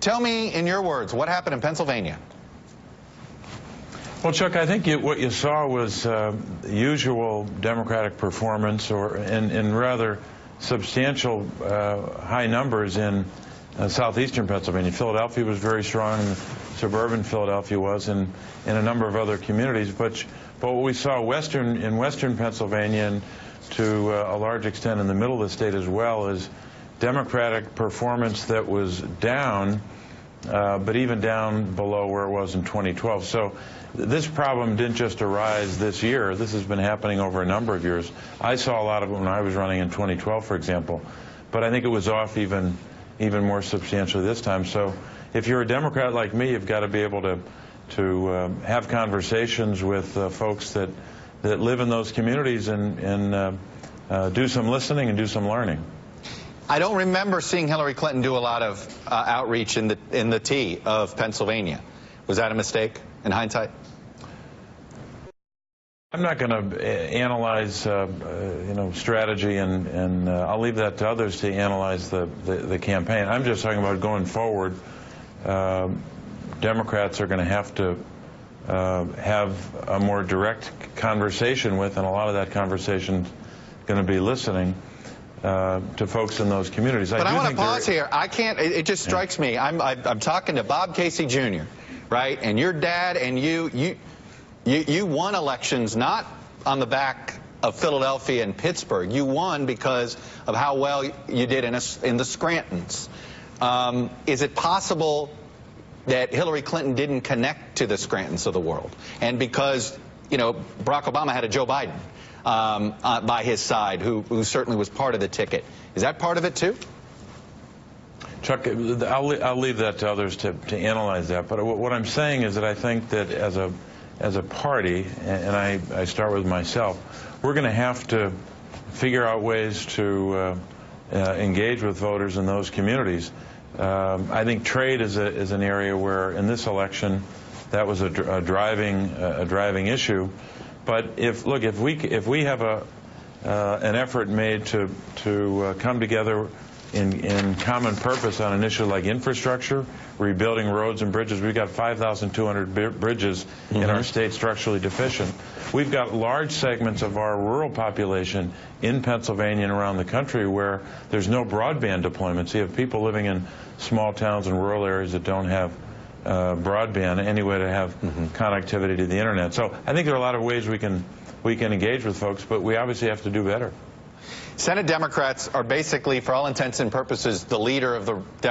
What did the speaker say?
Tell me, in your words, what happened in Pennsylvania? Well, Chuck, I think what you saw was usual Democratic performance, or in rather substantial high numbers in southeastern Pennsylvania. Philadelphia was very strong, and suburban Philadelphia was, and in a number of other communities. But what we saw in western Pennsylvania, and to a large extent in the middle of the state as well, is Democratic performance that was down, but even down below where it was in 2012. So this problem didn't just arise this year. This has been happening over a number of years. I saw a lot of it when I was running in 2012, for example, but I think it was off even more substantially this time. So if you're a Democrat like me, you've got to be able to have conversations with folks that live in those communities and do some listening and do some learning. I don't remember seeing Hillary Clinton do a lot of outreach in the T of Pennsylvania. Was that a mistake in hindsight? I'm not going to analyze, strategy, and I'll leave that to others to analyze the campaign. I'm just talking about going forward. Democrats are going to have to have a more direct conversation with, and a lot of that conversation is going to be listening to folks in those communities. But I want to pause here. I can't. It just strikes me. I'm talking to Bob Casey Jr., right? And your dad and you won elections not on the back of Philadelphia and Pittsburgh. You won because of how well you did in the Scrantons. Is it possible that Hillary Clinton didn't connect to the Scrantons of the world, and because Barack Obama had a Joe Biden by his side, who certainly was part of the ticket? Is that part of it too? Chuck, I'll leave that to others to analyze that. But what I'm saying is that I think that as a party, and I start with myself, we're going to have to figure out ways to engage with voters in those communities. I think trade is an area where, in this election, that was a driving issue. But if we have an effort made to come together in common purpose on an issue like infrastructure, rebuilding roads and bridges. We've got 5,200 bridges in our state structurally deficient. We've got large segments of our rural population in Pennsylvania and around the country where there's no broadband deployment. So you have people living in small towns and rural areas that don't have broadband, any way to have connectivity to the internet. So I think there are a lot of ways we can engage with folks, but we obviously have to do better. Senate Democrats are basically, for all intents and purposes, the leader of the Democrats.